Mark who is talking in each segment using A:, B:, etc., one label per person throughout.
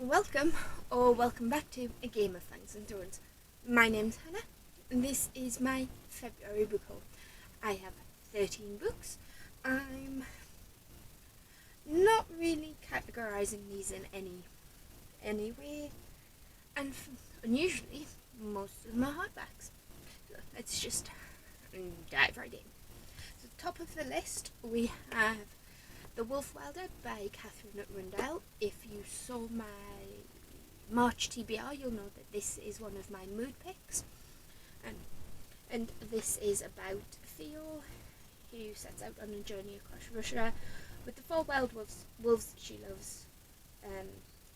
A: Welcome, or welcome back to A Game of Fangs and Thrones. My name's Hannah, and this is my February book haul. I have 13 books. I'm not really categorising these in any way, and unusually, most of them are hardbacks. So let's just dive right in. So top of the list, we have The Wolf Wilder by Catherine Rundell. If you saw my March TBR, you'll know that this is one of my mood picks. And this is about Theo, who sets out on a journey across Russia with the 4 wild wolves she loves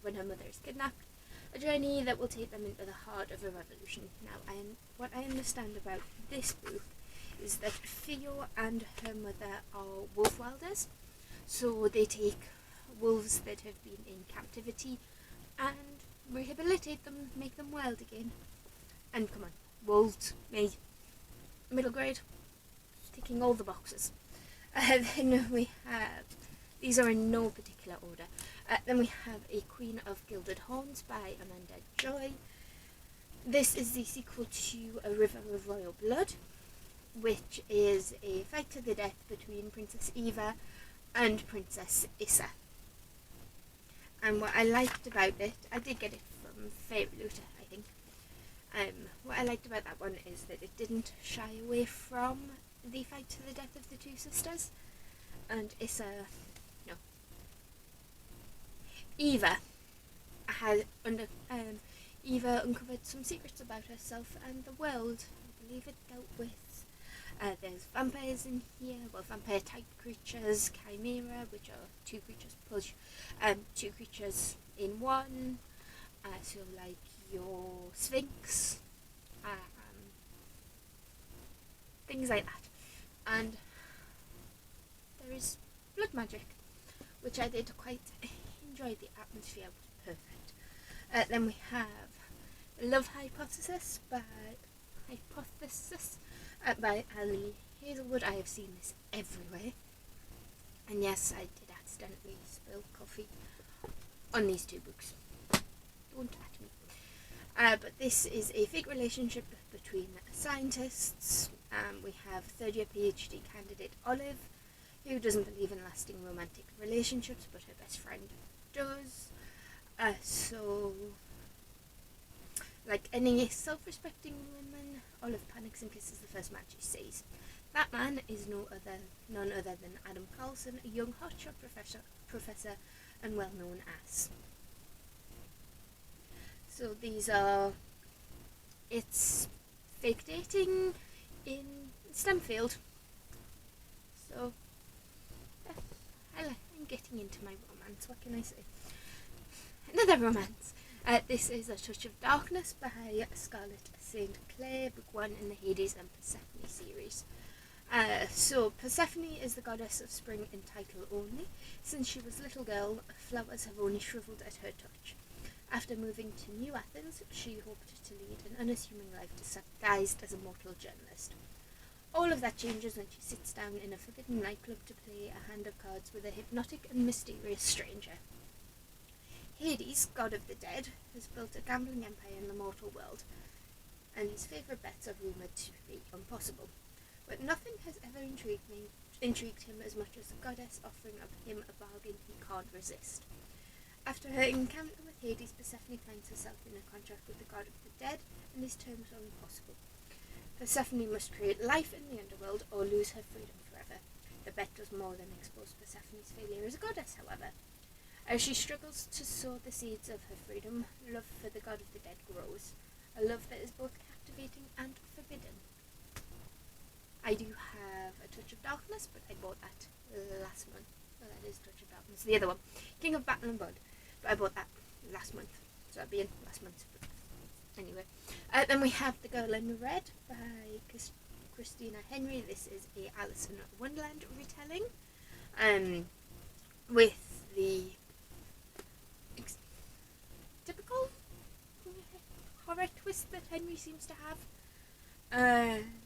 A: when her mother is kidnapped. A journey that will take them into the heart of a revolution. Now, what I understand about this book is that Theo and her mother are wolf wilders. So they take wolves that have been in captivity and rehabilitate them, make them wild again. And come on, wolves, me, middle grade, ticking all the boxes. Then we have, these are in no particular order. Then we have A Queen of Gilded Horns by Amanda Joy. This is the sequel to A River of Royal Blood, which is a fight to the death between Princess Eva and Princess Issa. And what I liked about it, I did get it from Fairy Looter, I think. What I liked about that one is that it didn't shy away from the fight to the death of the two sisters. And Eva Eva uncovered some secrets about herself and the world. I believe it dealt with there's vampires in here, vampire-type creatures, chimera, which are two creatures in one. So like your sphinx, things like that. And there is blood magic, which I did quite enjoy. The atmosphere was perfect. Then we have Love Hypothesis by Ali Hazelwood. I have seen this everywhere. And yes, I did accidentally spill coffee on these two books. Don't at me. But this is a fake relationship between scientists. We have third-year PhD candidate Olive, who doesn't believe in lasting romantic relationships, but her best friend does. Like any self-respecting woman, Olive panics and kisses the first man she sees. That man is none other than Adam Carlson, a young hotshot professor and well-known ass. So it's fake dating in Stemfield. So I'm getting into my romance, what can I say? Another romance. This is A Touch of Darkness by Scarlett St. Clair, book 1 in the Hades and Persephone series. So Persephone is the goddess of spring in title only. Since she was a little girl, flowers have only shriveled at her touch. After moving to New Athens, she hoped to lead an unassuming life disguised as a mortal journalist. All of that changes when she sits down in a forbidden nightclub to play a hand of cards with a hypnotic and mysterious stranger. Hades, god of the dead, has built a gambling empire in the mortal world, and his favourite bets are rumoured to be impossible. But nothing has ever intrigued him as much as the goddess offering him a bargain he can't resist. After her encounter with Hades, Persephone finds herself in a contract with the god of the dead, and his terms are impossible. Persephone must create life in the underworld or lose her freedom forever. The bet does more than expose Persephone's failure as a goddess, however. As she struggles to sow the seeds of her freedom, love for the god of the dead grows, a love that is both captivating and forbidden. I do have A Touch of Darkness, but I bought that last month. Well, that is Touch of Darkness, the other one, King of Battle and Blood, but I bought that last month, so that'd be in last month. Anyway, then we have The Girl in Red by Christina Henry. This is a Alice in Wonderland retelling, with the typical horror twist that Henry seems to have.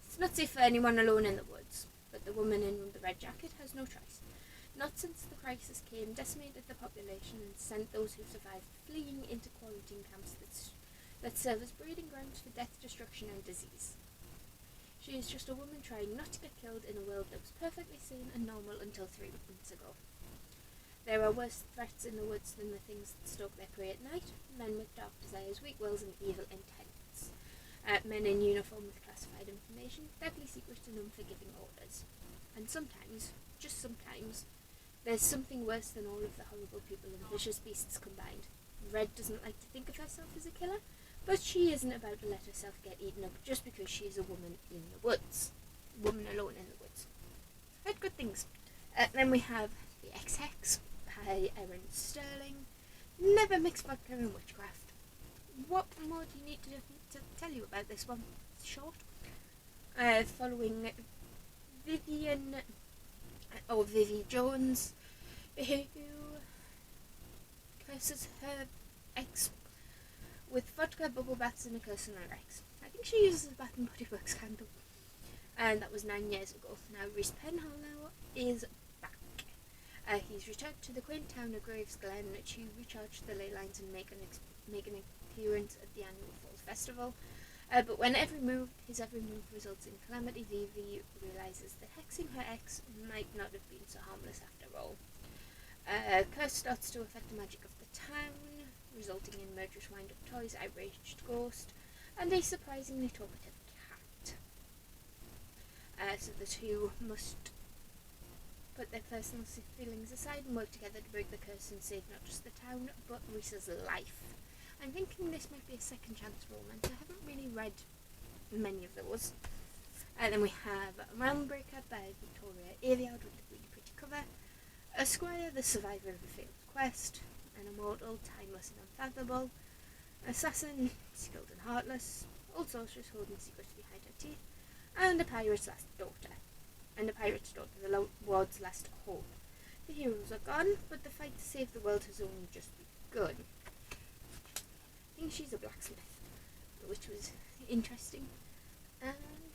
A: It's not safe for anyone alone in the woods, but the woman in the red jacket has no choice. not since the crisis came, decimated the population and sent those who survived fleeing into quarantine camps that serve as breeding grounds for death, destruction and disease. She is just a woman trying not to get killed in a world that was perfectly sane and normal until 3 months ago. There are worse threats in the woods than the things that stalk their prey at night: men with dark desires, weak wills and evil intents. Men in uniform with classified information, deadly secrets and unforgiving orders. And sometimes, just sometimes, there's something worse than all of the horrible people and vicious beasts combined. Red doesn't like to think of herself as a killer, but she isn't about to let herself get eaten up just because she is a woman in the woods. Woman alone in the woods. Heard good things. Then we have The XX by Erin Sterling. Never mix vodka and witchcraft. What more do you need to tell you about this one? It's short. Following Vivi Jones, who curses her ex with vodka, bubble baths and a curse on her ex. I think she uses a Bath and Body Works candle. And that was 9 years ago. Now Rhys Penhallow is back. He's returned to the quaint town of Gravesglen to recharge the ley lines and make an appearance at the annual Fall Festival. But when his every move results in calamity, Vivi realises that hexing her ex might not have been so harmless after all. Curse starts to affect the magic of the town, resulting in murderous wind-up toys, outraged ghost, and a surprisingly talkative cat. So the two must put their personal feelings aside and work together to break the curse and save not just the town, but Rhys's life. I'm thinking this might be a second chance moment. I haven't really read many of those. Then we have Realmbreaker by Victoria Aveyard with a really pretty cover. A Squire, the survivor of a failed quest. An immortal, timeless and unfathomable. Assassin, skilled and heartless. Old sorceress holding secrets behind her teeth. And a pirate's last daughter. And a pirate's daughter, the world's last hope. The heroes are gone, but the fight to save the world has only just begun. I think she's a blacksmith, which was interesting, and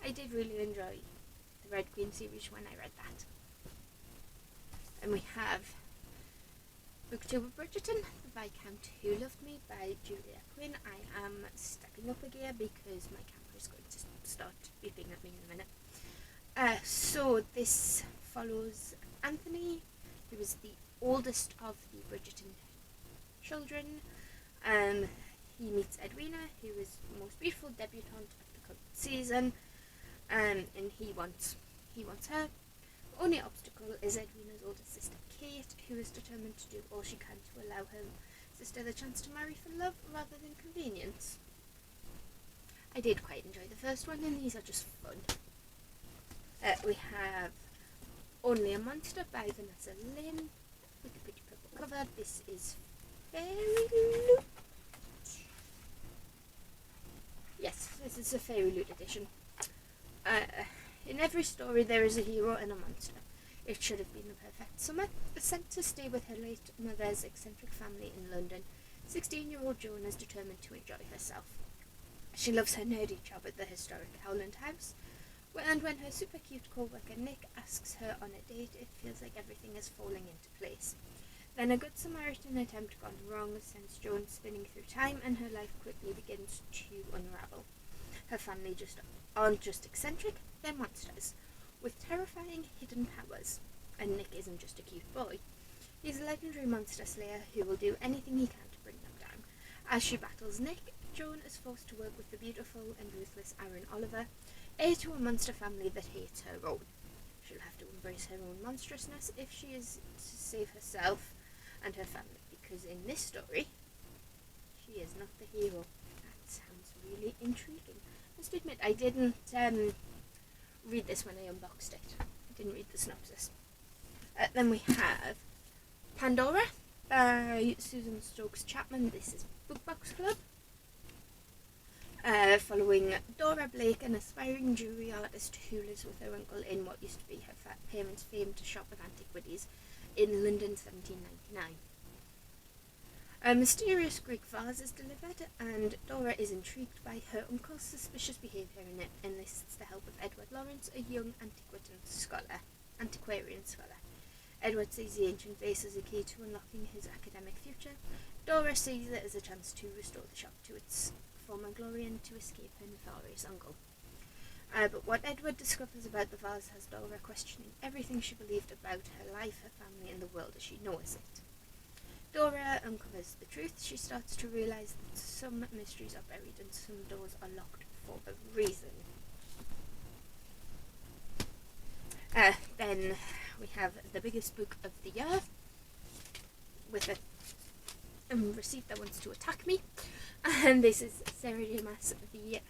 A: I did really enjoy the Red Queen series when I read that. And we have Book 2 of Bridgerton, The Viscount Who Loved Me by Julia Quinn. I am stepping up a gear because my camera is going to start beeping at me in a minute. So this follows Anthony, who is the oldest of the Bridgerton children. He meets Edwina, who is the most beautiful debutante of the current season, and he wants her. The only obstacle is Edwina's older sister Kate, who is determined to do all she can to allow her sister the chance to marry for love rather than convenience. I did quite enjoy the first one, and these are just fun. We have Only a Monster by Vanessa Lynn with a pretty purple cover. This is Fairy Loot. Yes, this is a Fairy Loot edition. In every story there is a hero and a monster. It should have been the perfect summer. Sent to stay with her late mother's eccentric family in London, 16-year-old Joan is determined to enjoy herself. She loves her nerdy job at the historic Howland House, and when her super cute co-worker Nick asks her on a date, it feels like everything is falling into place. Then a good Samaritan attempt gone wrong sends Joan spinning through time, and her life quickly begins to unravel. Her family aren't just eccentric, they're monsters, with terrifying hidden powers. And Nick isn't just a cute boy. He's a legendary monster slayer who will do anything he can to bring them down. As she battles Nick, Joan is forced to work with the beautiful and ruthless Aaron Oliver, heir to a monster family that hates her own. She'll have to embrace her own monstrousness if she is to save herself and her family, because in this story, she is not the hero. That sounds really intriguing. I must admit, I didn't read this when I unboxed it. I didn't read the synopsis. Then we have Pandora by Susan Stokes Chapman. This is Bookbox Club. Following Dora Blake, an aspiring jewellery artist who lives with her uncle in what used to be her parents' famed shop of antiquities in London, 1799. A mysterious Greek vase is delivered, and Dora is intrigued by her uncle's suspicious behaviour and enlists the help of Edward Lawrence, a young antiquarian scholar. Edward sees the ancient vase as a key to unlocking his academic future. Dora sees it as a chance to restore the shop to its former glory and to escape her nefarious uncle. But what Edward discovers about the vase has Dora questioning everything she believed about her life, her family, and the world as she knows it. Dora uncovers the truth. She starts to realise that some mysteries are buried and some doors are locked for a reason. Then we have the biggest book of the year, with a receipt that wants to attack me. And this is Sarah J. Maas, The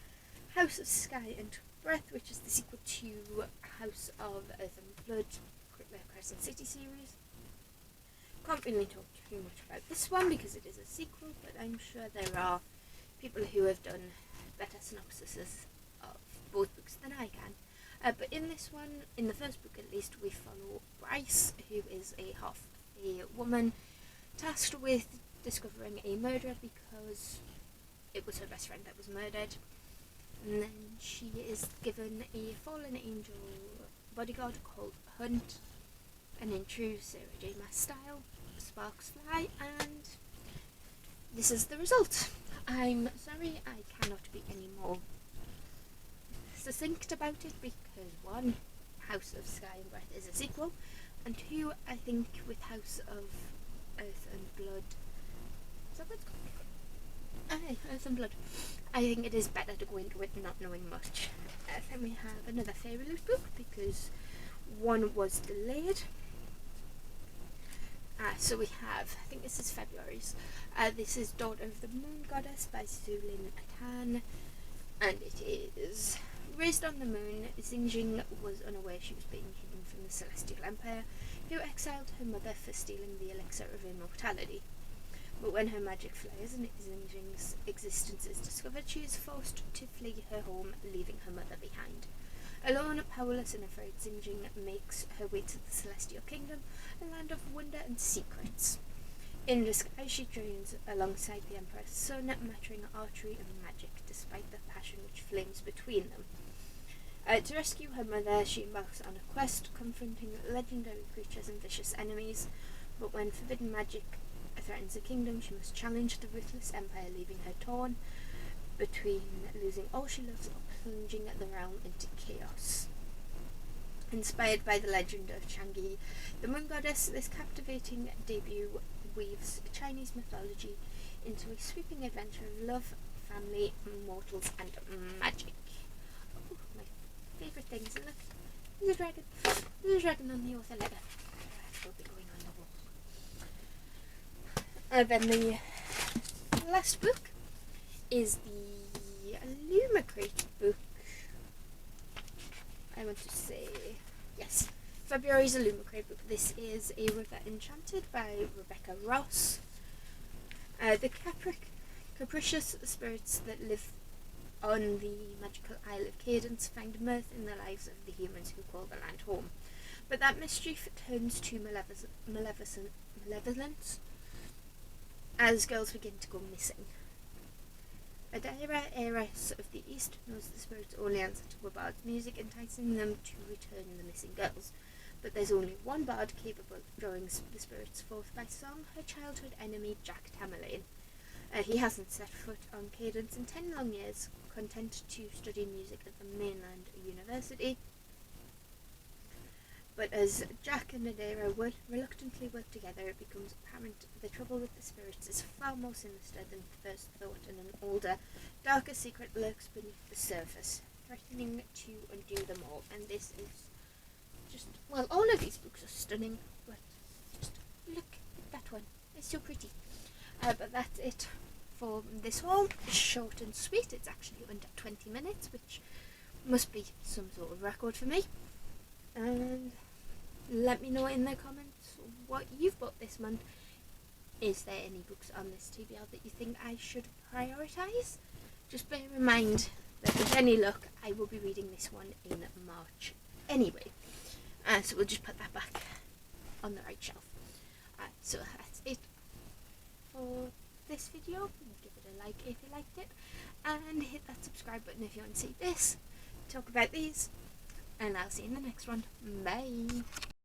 A: House of Sky and Breath, which is the sequel to House of Earth and Blood, Crescent City series. Can't really talk too much about this one because it is a sequel, but I'm sure there are people who have done better synopsises of both books than I can. But in this one, in the first book at least, we follow Bryce, who is a woman tasked with discovering a murderer because it was her best friend that was murdered. And then she is given a fallen angel bodyguard called Hunt, and in true Sarah J. Maas style, sparks fly, and this is the result. I'm sorry I cannot be any more succinct about it because one, House of Sky and Breath is a sequel, and two, I think with House of Earth and Blood, is that what it's called? Aye, Earth and Blood. I think it is better to go into it not knowing much. Then we have another Fairy Loot book because one was delayed. So we have, I think this is February's. This is Daughter of the Moon Goddess by Zulin Atan, and it is raised on the moon. Xinjing was unaware she was being hidden from the Celestial Empire, who exiled her mother for stealing the elixir of immortality. But when her magic flares and Xinjing's existence is discovered, she is forced to flee her home, leaving her mother behind. Alone, powerless and afraid, Xinjing makes her way to the Celestial Kingdom, a land of wonder and secrets. In disguise, she trains alongside the Emperor's son, mastering archery and magic, despite the passion which flames between them. To rescue her mother, she embarks on a quest, confronting legendary creatures and vicious enemies, but when forbidden magic threatens the kingdom, she must challenge the ruthless Empire, leaving her torn between losing all she loves or plunging the realm into chaos. Inspired by the legend of Chang'e, the Moon Goddess, this captivating debut weaves Chinese mythology into a sweeping adventure of love, family, mortals, and magic. Oh, my favourite things. And look, there's a dragon. There's a dragon on the author letter. That will be going on the wall. Then the last book is the Illumicrate book. I want to say, yes, February's Illumicrate book. This is A River Enchanted by Rebecca Ross. The capricious spirits that live on the magical Isle of Cadence find mirth in the lives of the humans who call the land home. But that mischief turns to malevolence as girls begin to go missing. Adira, heiress of the East, knows the spirits only answer to a bard's music, enticing them to return the missing girls. But there's only one bard capable of drawing the spirits forth by song, her childhood enemy, Jack Tamerlane. He hasn't set foot on Cadence in 10 long years, content to study music at the mainland university. But as Jack and Adira reluctantly work together, it becomes apparent the trouble with the spirits is far more sinister than first thought, and an older, darker secret lurks beneath the surface, threatening to undo them all. And this is just, well, all of these books are stunning, but just look at that one. It's so pretty. But that's it for this haul. It's short and sweet. It's actually under 20 minutes, which must be some sort of record for me. And let me know in the comments what you've bought this month. Is there any books on this TBR that you think I should prioritise? Just bear in mind that with any luck I will be reading this one in March anyway. So we'll just put that back on the right shelf. So that's it for this video. Give it a like if you liked it, and hit that subscribe button if you want to see this, talk about these, and I'll see you in the next one. Bye!